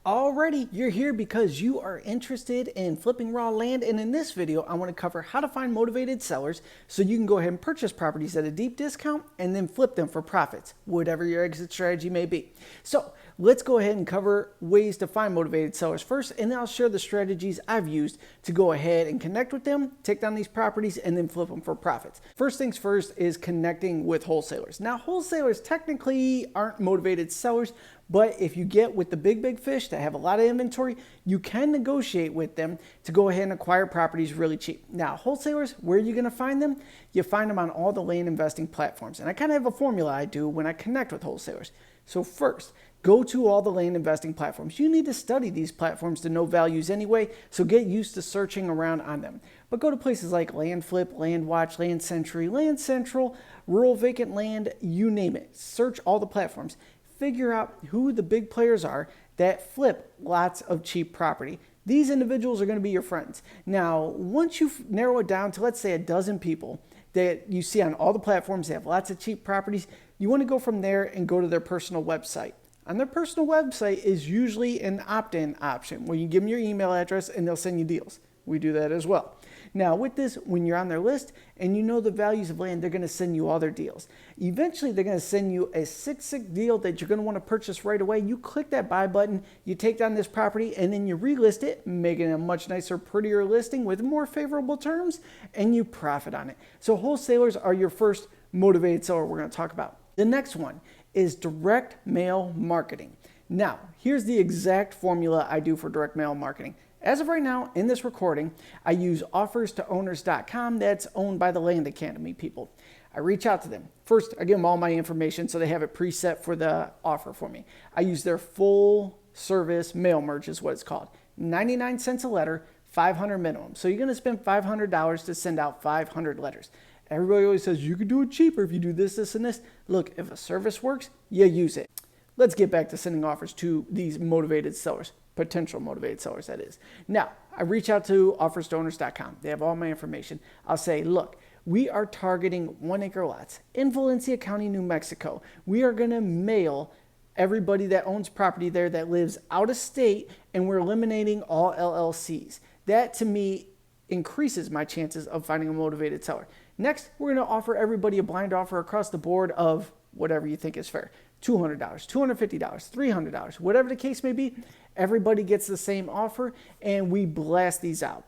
Alrighty, you're here because you are interested in flipping raw land, and in this video I want to cover how to find motivated sellers so you can go ahead and purchase properties at a deep discount and then flip them for profits, whatever your exit strategy may be. So let's go ahead and cover ways to find motivated sellers first, and then I'll share the strategies I've used to go ahead and connect with them, take down these properties, and then flip them for profits. First things first is connecting with wholesalers. Now, wholesalers technically aren't motivated sellers, but if you get with the big fish that have a lot of inventory, you can negotiate with them to go ahead and acquire properties really cheap. Now, wholesalers, where are you going to find them? You find them on all the land investing platforms. And I kind of have a formula I do when I connect with wholesalers. So first, go to all the land investing platforms. You need to study these platforms to know values anyway, so get used to searching around on them. But go to places like Land Flip, Land Watch, Land Century, Land Central, Rural Vacant Land, you name it. Search all the platforms. Figure out who the big players are that flip lots of cheap property. These individuals are going to be your friends. Now, once you narrow it down to, let's say, a dozen people that you see on all the platforms that have lots of cheap properties, you want to go from there and go to their personal website. On their personal website is usually an opt-in option where you give them your email address and they'll send you deals. We do that as well. Now with this, when you're on their list and you know the values of land, they're going to send you all their deals. Eventually, they're going to send you a sick deal that you're going to want to purchase right away. You click that buy button, you take down this property, and then you relist it, making it a much nicer, prettier listing with more favorable terms, and you profit on it. So wholesalers are your first motivated seller we're going to talk about. The next one is direct mail marketing. Now, here's the exact formula I do for direct mail marketing. As of right now, in this recording, I use offerstowners.com. That's owned by the Land Academy people. I reach out to them. First, I give them all my information so they have it preset for the offer for me. I use their full service mail merge is what it's called. 99 cents a letter, 500 minimum. So you're going to spend $500 to send out 500 letters. Everybody always says you could do it cheaper if you do this, this, and this. Look, if a service works, you use it. Let's get back to sending offers to these motivated sellers. Potential motivated sellers, that is. Now, I reach out to offerstowners.com. They have all my information. I'll say, look, we are targeting 1 acre lots in Valencia County, New Mexico. We are going to mail everybody that owns property there that lives out of state, and we're eliminating all LLCs. That, to me, increases my chances of finding a motivated seller. Next, we're going to offer everybody a blind offer across the board of whatever you think is fair. $200, $250, $300, whatever the case may be, everybody gets the same offer, and we blast these out.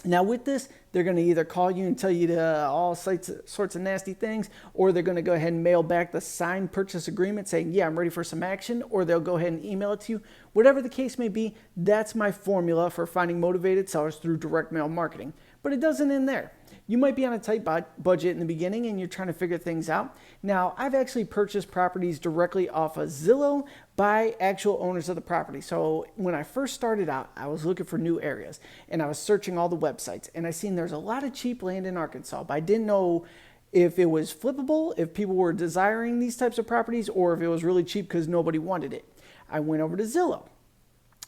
Now with this, they're going to either call you and tell you all sorts of nasty things, or they're going to go ahead and mail back the signed purchase agreement saying, yeah, I'm ready for some action, or they'll go ahead and email it to you. Whatever the case may be, that's my formula for finding motivated sellers through direct mail marketing. But it doesn't end there. You might be on a tight budget in the beginning and you're trying to figure things out. Now, I've actually purchased properties directly off of Zillow by actual owners of the property. So when I first started out, I was looking for new areas and I was searching all the websites, and I seen there's a lot of cheap land in Arkansas, but I didn't know if it was flippable, if people were desiring these types of properties, or if it was really cheap because nobody wanted it. I went over to Zillow.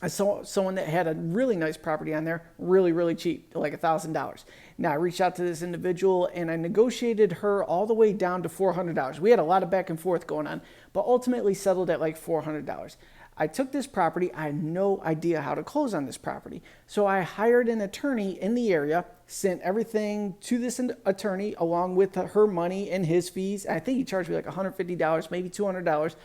I saw someone that had a really nice property on there, really cheap, like $1,000. Now, I reached out to this individual and I negotiated her all the way down to $400. We had a lot of back and forth going on, but ultimately settled at like $400. I took this property. I had no idea how to close on this property. So I hired an attorney in the area, sent everything to this attorney along with her money and his fees. I think he charged me like $150, maybe $200.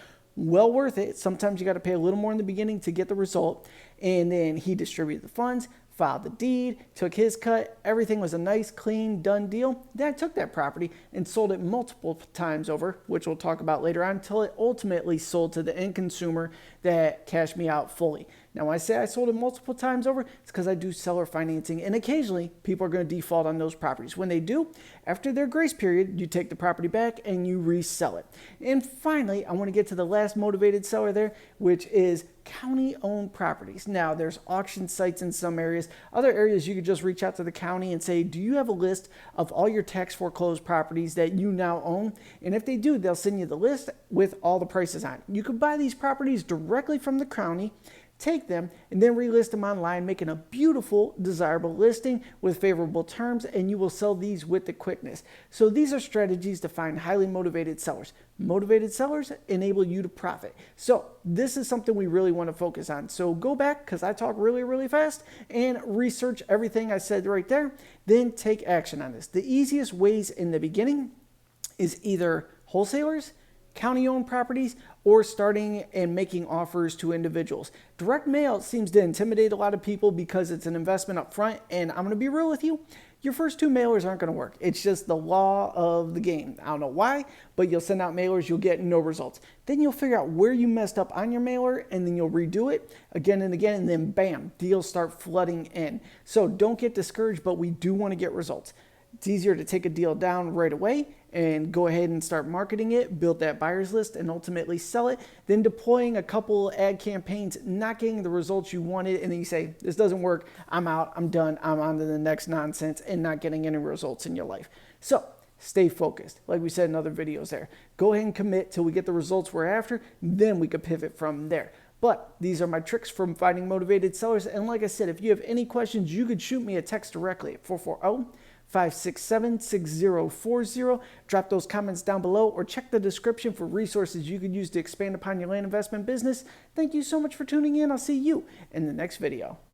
Well worth it. Sometimes you got to pay a little more in the beginning to get the result. And then he distributed the funds, filed the deed, took his cut. Everything was a nice, clean, done deal. Then I took that property and sold it multiple times over, which we'll talk about later on, until it ultimately sold to the end consumer that cashed me out fully. Now, when I say I sold it multiple times over, it's because I do seller financing, and occasionally people are going to default on those properties. When they do, after their grace period, you take the property back and you resell it. And finally, I want to get to the last motivated seller there, which is county-owned properties. Now, there's auction sites in some areas. Other areas, you could just reach out to the county and say, do you have a list of all your tax foreclosed properties that you now own? And if they do, they'll send you the list with all the prices on it. You could buy these properties directly from the county, take them, and then relist them online, making a beautiful, desirable listing with favorable terms, and you will sell these with the quickness. So these are strategies to find highly motivated sellers. Motivated sellers enable you to profit. So this is something we really want to focus on. So go back, because I talk really, really fast, and research everything I said right there. Then take action on this. The easiest ways in the beginning is either wholesalers, county-owned properties, or starting and making offers to individuals. Direct mail seems to intimidate a lot of people because it's an investment up front, and I'm going to be real with you. Your first 2 mailers aren't going to work. It's just the law of the game. I don't know why, but you'll send out mailers, you'll get no results. Then you'll figure out where you messed up on your mailer, and then you'll redo it again and again, and then bam, deals start flooding in. So don't get discouraged, but we do want to get results. It's easier to take a deal down right away and go ahead and start marketing it, build that buyer's list, and ultimately sell it, than deploying a couple ad campaigns, not getting the results you wanted, and then you say, this doesn't work, I'm out, I'm done, I'm on to the next nonsense, and not getting any results in your life. So stay focused. Like we said in other videos there. Go ahead and commit till we get the results we're after, then we could pivot from there. But these are my tricks from finding motivated sellers. And like I said, if you have any questions, you could shoot me a text directly at 440-567-6040. Drop those comments down below, or check the description for resources you could use to expand upon your land investment business. Thank you so much for tuning in. I'll see you in the next video.